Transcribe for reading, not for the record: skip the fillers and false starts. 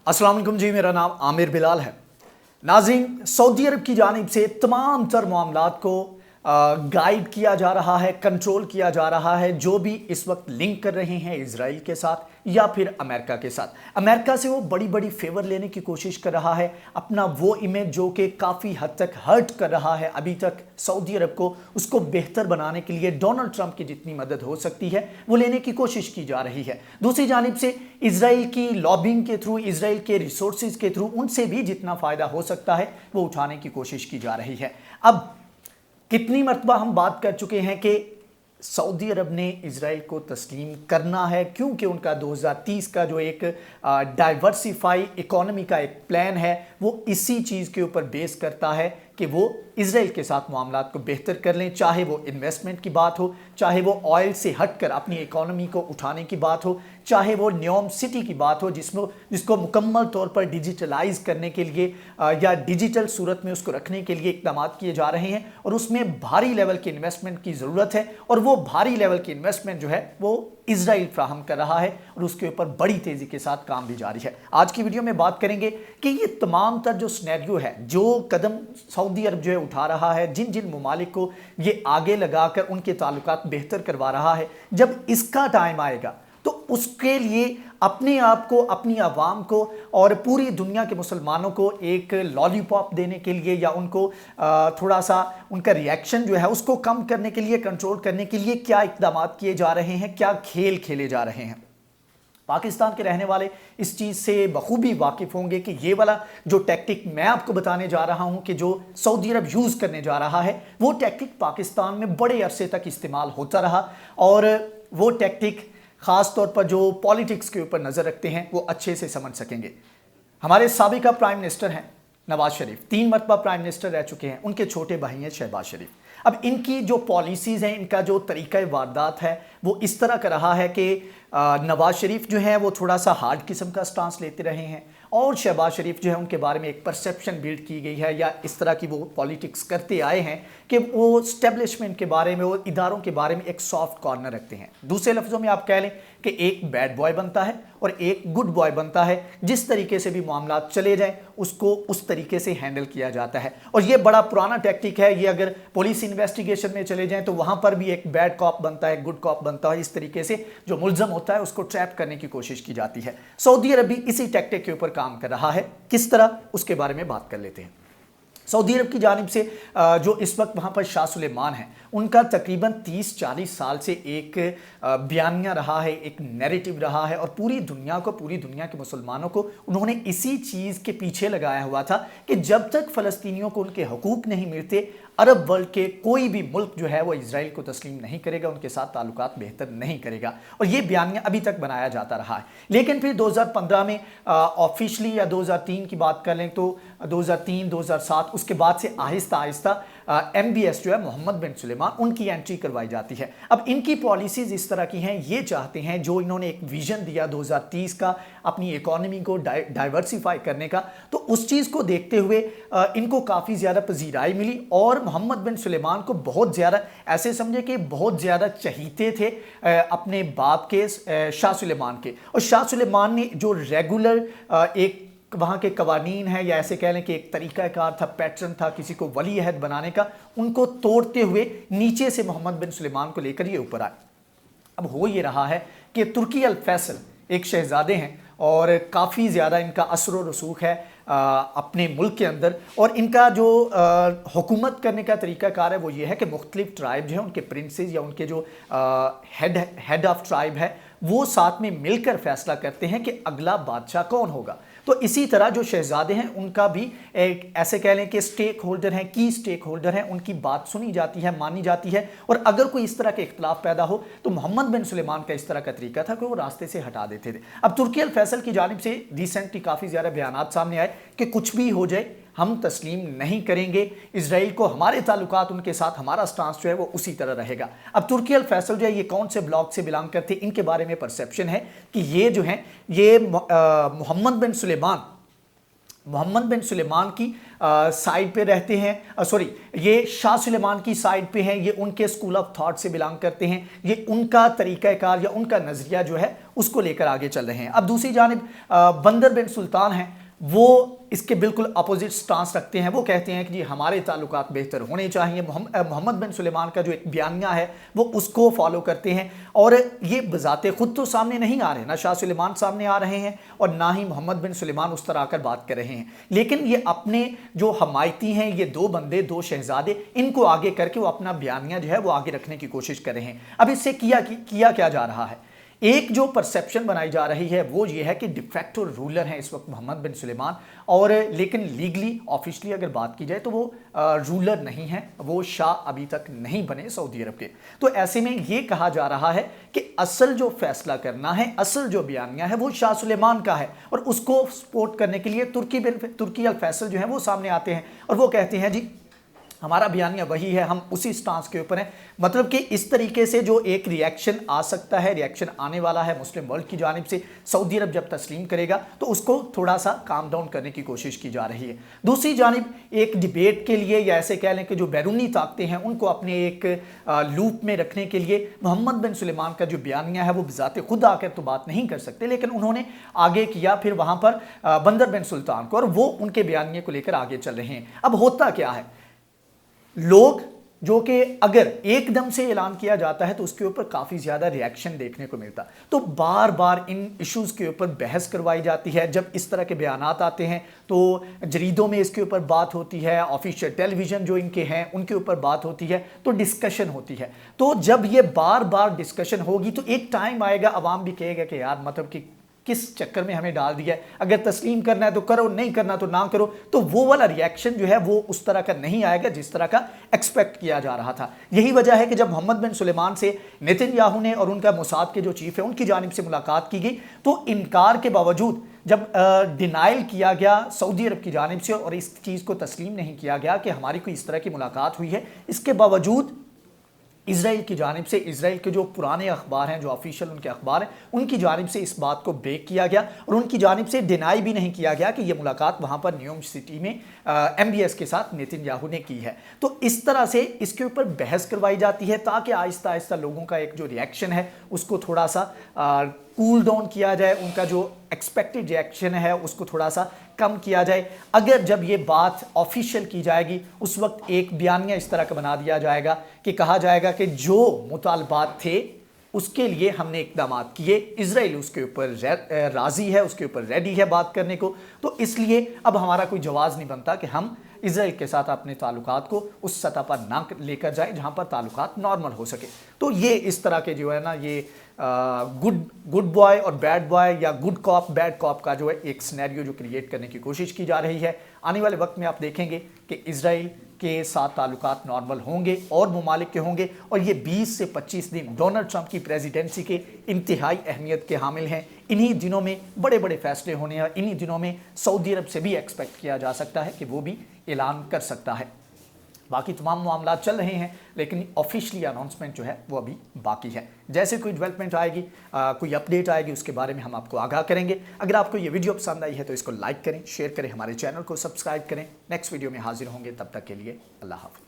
अस्सलाम वालेकुम जी, मेरा नाम आमिर बिलाल है। नाज़रीन, सऊदी अरब की जानिब से तमाम तर मामलात को गाइड किया जा रहा है, कंट्रोल किया जा रहा है। जो भी इस वक्त लिंक कर रहे हैं इजराइल के साथ या फिर अमेरिका के साथ, अमेरिका से वो बड़ी बड़ी फेवर लेने की कोशिश कर रहा है। अपना वो इमेज जो कि काफ़ी हद तक हर्ट कर रहा है अभी तक सऊदी अरब को, उसको बेहतर बनाने के लिए डोनाल्ड ट्रंप की जितनी मदद हो सकती है वो लेने की कोशिश की जा रही है। दूसरी जानिब से इजराइल की लॉबिंग के थ्रू, इजराइल के रिसोर्सेज के थ्रू उनसे भी जितना फ़ायदा हो सकता है वो उठाने की कोशिश की जा रही है। अब कितनी मरतबा हम बात कर चुके हैं कि सऊदी अरब ने इजराइल को तस्लीम करना है, क्योंकि उनका 2030 का जो एक डाइवर्सिफाई इकोनॉमी का एक प्लान है वो इसी चीज़ के ऊपर बेस करता है कि वो इजराइल के साथ मामलात को बेहतर कर लें। चाहे वो इन्वेस्टमेंट की बात हो, चाहे वो ऑयल से हटकर अपनी इकोनॉमी को उठाने की बात हो, चाहे वो न्योम सिटी की बात हो जिसको मुकम्मल तौर पर डिजिटलाइज करने के लिए या डिजिटल सूरत में उसको रखने के लिए इक़दाम किए जा रहे हैं और उसमें भारी लेवल की इन्वेस्टमेंट की ज़रूरत है। और वो भारी लेवल की इन्वेस्टमेंट जो है वो इजराइल फ्राहम कर रहा है और उसके ऊपर बड़ी तेज़ी के साथ काम भी जारी है। आज की वीडियो में बात करेंगे कि ये तमाम तर जो सिनेरियो है, जो कदम सऊदी अरब जो है उठा रहा है, जिन जिन ममालिक को ये आगे लगाकर उनके ताल्लुकात बेहतर करवा रहा है, जब इसका टाइम आएगा तो उसके लिए अपने आप को, अपनी आवाम को और पूरी दुनिया के मुसलमानों को एक लॉलीपॉप देने के लिए या उनको थोड़ा सा उनका रिएक्शन जो है उसको कम करने के लिए, कंट्रोल करने के लिए क्या इक़दाम किए जा रहे हैं, क्या खेल खेले जा रहे हैं। पाकिस्तान के रहने वाले इस चीज़ से बखूबी वाकिफ़ होंगे कि ये वाला जो टैक्टिक मैं आपको बताने जा रहा हूं कि जो सऊदी अरब यूज़ करने जा रहा है, वो टैक्टिक पाकिस्तान में बड़े अरसे तक इस्तेमाल होता रहा और वो टैक्टिक ख़ास तौर पर जो पॉलिटिक्स के ऊपर नज़र रखते हैं वो अच्छे से समझ सकेंगे। हमारे साबिका प्राइम मिनिस्टर हैं नवाज शरीफ, 3 मरतबा प्राइम मिनिस्टर रह चुके हैं। उनके छोटे भाई हैं शहबाज शरीफ। अब इनकी जो पॉलिसीज़ हैं, इनका जो तरीक़ा वारदात है वो इस तरह का रहा है कि नवाज शरीफ जो है वो थोड़ा सा हार्ड किस्म का स्टांस लेते रहे हैं और शहबाज शरीफ जो है उनके बारे में एक परसेप्शन बिल्ड की गई है या इस तरह की वो पॉलिटिक्स करते आए हैं कि वो स्टैब्लिशमेंट के बारे में, वो इदारों के बारे में एक सॉफ्ट कॉर्नर रखते हैं। दूसरे लफ्ज़ों में आप कह लें कि एक बैड बॉय बनता है और एक गुड बॉय बनता है। जिस तरीके से भी मामलात चले जाएं उसको उस तरीके से हैंडल किया जाता है और ये बड़ा पुराना टैक्टिक है। ये अगर पुलिस इन्वेस्टिगेशन में चले जाएं तो वहाँ पर भी एक बैड कॉप बनता है, गुड कॉप बनता है। इस तरीके से जो मुल्ज़म होता है उसको ट्रैप करने की कोशिश की जाती है। सऊदी अरब भी इसी टैक्टिक के ऊपर काम कर रहा है। किस तरह, उसके बारे में बात कर लेते हैं। सऊदी अरब की जानिब से जो इस वक्त वहाँ पर शाह सुलेमान है, उनका तकरीबन 30-40 साल से एक बयानिया रहा है, एक नैरेटिव रहा है और पूरी दुनिया को, पूरी दुनिया के मुसलमानों को उन्होंने इसी चीज़ के पीछे लगाया हुआ था कि जब तक फ़लस्तीनियों को उनके हकूक़ नहीं मिलते, अरब वर्ल्ड के कोई भी मुल्क जो है वो इजराइल को तस्लीम नहीं करेगा, उनके साथ ताल्लुकात बेहतर नहीं करेगा। और ये बयानिया अभी तक बनाया जाता रहा है। लेकिन फिर 2015 में ऑफिशली या 2003 की बात कर लें तो 2003, 2007 उसके बाद से आहिस्ता आहिस्ता MBS जो है मोहम्मद बिन सुलेमान, उनकी एंट्री करवाई जाती है। अब इनकी पॉलिसीज़ इस तरह की हैं, ये चाहते हैं, जो इन्होंने एक विजन दिया 2030 का अपनी इकोनॉमी को डाइवर्सिफाई करने का, तो उस चीज़ को देखते हुए इनको काफ़ी ज़्यादा पजीराई मिली और मोहम्मद बिन सुलेमान को बहुत ज़्यादा, ऐसे समझे कि बहुत ज़्यादा चहीते थे अपने बाप के शाह सुलेमान के। और शाह सुलेमान ने जो रेगुलर एक वहाँ के कवानीन है या ऐसे कह लें कि एक तरीक़ाकार था, पैटर्न था किसी को वली अहद बनाने का, उनको तोड़ते हुए नीचे से मोहम्मद बिन सुलेमान को लेकर ये ऊपर आए। अब हो ये रहा है कि तुर्की अल फैसल एक शहजादे हैं और काफ़ी ज़्यादा इनका असर व रसूख है अपने मुल्क के अंदर। और इनका जो हुकूमत करने का तरीक़ाकार है वो ये है कि मुख्तलिफ ट्राइब जो है, उनके प्रिंसेस या उनके जो हेड ऑफ ट्राइब है, वो साथ में मिलकर फैसला करते हैं कि अगला बादशाह कौन होगा। तो इसी तरह जो शहजादे हैं उनका भी एक ऐसे कह लें कि स्टेक होल्डर हैं, की स्टेक होल्डर हैं, उनकी बात सुनी जाती है, मानी जाती है। और अगर कोई इस तरह के इख्तलाफ पैदा हो तो मोहम्मद बिन सुलेमान का इस तरह का तरीका था कि वो रास्ते से हटा देते थे। अब तुर्की अल फैसल की जानिब से रिसेंटली काफ़ी ज़्यादा बयानात सामने आए कि कुछ भी हो जाए हम तस्लीम नहीं करेंगे इजराइल को, हमारे ताल्लुकात उनके साथ, हमारा स्टांस जो है वो उसी तरह रहेगा। अब तुर्की अल फैसल जो है ये कौन से ब्लॉक से बिलोंग करते, इनके बारे में परसेप्शन है कि ये जो हैं ये मोहम्मद बिन सुलेमान की साइड पे रहते हैं, सॉरी ये शाह सुलेमान की साइड पे हैं, ये उनके स्कूल ऑफ थॉट से बिलोंग करते हैं, ये उनका तरीक़ाकार या उनका नज़रिया जो है उसको लेकर आगे चल रहे हैं। अब दूसरी जानिब बंदर बिन सुल्तान हैं, वो इसके बिल्कुल अपोजिट स्टांस रखते हैं। वो कहते हैं कि जी हमारे ताल्लुकात बेहतर होने चाहिए। मोहम्मद बिन सुलेमान का जो एक बयानिया है वो उसको फॉलो करते हैं, और ये बजाते खुद तो सामने नहीं आ रहे, ना शाह सुलेमान सामने आ रहे हैं और ना ही मोहम्मद बिन सुलेमान उस तरह आकर बात कर रहे हैं, लेकिन ये अपने जो हमायती हैं, ये दो बंदे, दो शहजादे, इनको आगे करके वो अपना बयानिया जो है वो आगे रखने की कोशिश कर रहे हैं। अब इससे किया क्या जा रहा है? एक जो परसेप्शन बनाई जा रही है वो ये है कि डिफैक्टो रूलर हैं इस वक्त मोहम्मद बिन सुलेमान, और लेकिन लीगली ऑफिशियली अगर बात की जाए तो वो रूलर नहीं है, वो शाह अभी तक नहीं बने सऊदी अरब के। तो ऐसे में ये कहा जा रहा है कि असल जो फैसला करना है, असल जो बयानिया है वो शाह सुलेमान का है, और उसको सपोर्ट करने के लिए तुर्की अल फैसल जो है वो सामने आते हैं और वो कहते हैं जी हमारा बयानिया वही है, हम उसी स्टांस के ऊपर हैं। मतलब कि इस तरीके से जो एक रिएक्शन आ सकता है, रिएक्शन आने वाला है मुस्लिम वर्ल्ड की जानिब से, सऊदी अरब जब तस्लीम करेगा तो उसको थोड़ा सा काम डाउन करने की कोशिश की जा रही है। दूसरी जानिब एक डिबेट के लिए, या ऐसे कह लें कि जो बैरूनी ताकतें हैं उनको अपने एक लूप में रखने के लिए मोहम्मद बिन सुलेमान का जो बयानिया है वो बिजाते खुद आकर तो बात नहीं कर सकते, लेकिन उन्होंने आगे किया फिर वहाँ पर बंदर बिन सुल्तान को, और वो उनके बयानिए को लेकर आगे चल रहे हैं। अब होता क्या है, लोग जो कि अगर एकदम से ऐलान किया जाता है तो उसके ऊपर काफ़ी ज़्यादा रिएक्शन देखने को मिलता, तो बार बार इन इश्यूज़ के ऊपर बहस करवाई जाती है। जब इस तरह के बयानात आते हैं तो जरीदों में इसके ऊपर बात होती है, ऑफिशियल टेलीविज़न जो इनके हैं उनके ऊपर बात होती है, तो डिस्कशन होती है। तो जब ये बार बार डिस्कशन होगी तो एक टाइम आएगा, अवाम भी कहेगा कि यार मतलब कि किस चक्कर में हमें डाल दिया है, अगर तस्लीम करना है तो करो, नहीं करना तो ना करो। तो वो वाला रिएक्शन जो है वो उस तरह का नहीं आएगा जिस तरह का एक्सपेक्ट किया जा रहा था। यही वजह है कि जब मोहम्मद बिन सुलेमान से नेतन्याहू ने और उनका मोसाद के जो चीफ है उनकी जानिब से मुलाकात की गई, तो इनकार के बावजूद जब डिनाइल किया गया सऊदी अरब की जानिब से और इस चीज़ को तस्लीम नहीं किया गया कि हमारी कोई इस तरह की मुलाकात हुई है, इसके बावजूद इजराइल की जानिब से, इजराइल के जो पुराने अखबार हैं, जो ऑफिशियल उनके अखबार हैं, उनकी जानिब से इस बात को ब्रेक किया गया और उनकी जानिब से डिनाई भी नहीं किया गया कि ये मुलाकात वहाँ पर न्यूयॉर्क सिटी में MBS के साथ नेतन्याहू ने की है। तो इस तरह से इसके ऊपर बहस करवाई जाती है ताकि आहिस्ता आहिस्ता लोगों का एक जो रिएक्शन है उसको थोड़ा सा कूल डाउन किया जाए, उनका जो एक्सपेक्टेड रिएक्शन है उसको थोड़ा सा कम किया जाए। अगर जब ये बात ऑफिशियल की जाएगी उस वक्त एक बयानिया इस तरह का बना दिया जाएगा कि कहा जाएगा कि जो मुतालबात थे उसके लिए हमने इक़दाम किए, इजराइल उसके ऊपर राज़ी है, उसके ऊपर रेडी है बात करने को, तो इसलिए अब हमारा कोई जवाज़ नहीं बनता कि हम इजराइल के साथ अपने ताल्लुकात को उस सतह पर ना लेकर जाए जहाँ पर ताल्लुकात नॉर्मल हो सके। तो ये इस तरह के जो है ना, ये गुड बॉय और बैड बॉय या गुड कॉप बैड कॉप का जो है एक सिनेरियो जो क्रिएट करने की कोशिश की जा रही है। आने वाले वक्त में आप देखेंगे कि इजराइल के साथ ताल्लुकात नॉर्मल होंगे और ममालिक के होंगे, और ये 20 से 25 दिन डोनाल्ड ट्रंप की प्रेसिडेंसी के इंतहाई अहमियत के हामिल हैं। इन्हीं दिनों में बड़े बड़े फैसले होने हैं, इन्हीं दिनों में सऊदी अरब से भी एक्सपेक्ट किया जा सकता है कि वो भी ऐलान कर सकता है। बाकी तमाम मामला चल रहे हैं, लेकिन ऑफिशियली अनाउंसमेंट जो है वो अभी बाकी है। जैसे कोई डेवलपमेंट आएगी, कोई अपडेट आएगी, उसके बारे में हम आपको आगाह करेंगे। अगर आपको ये वीडियो पसंद आई है तो इसको लाइक करें, शेयर करें, हमारे चैनल को सब्सक्राइब करें। नेक्स्ट वीडियो में हाजिर होंगे, तब तक के लिए अल्लाह हाफ़िज़।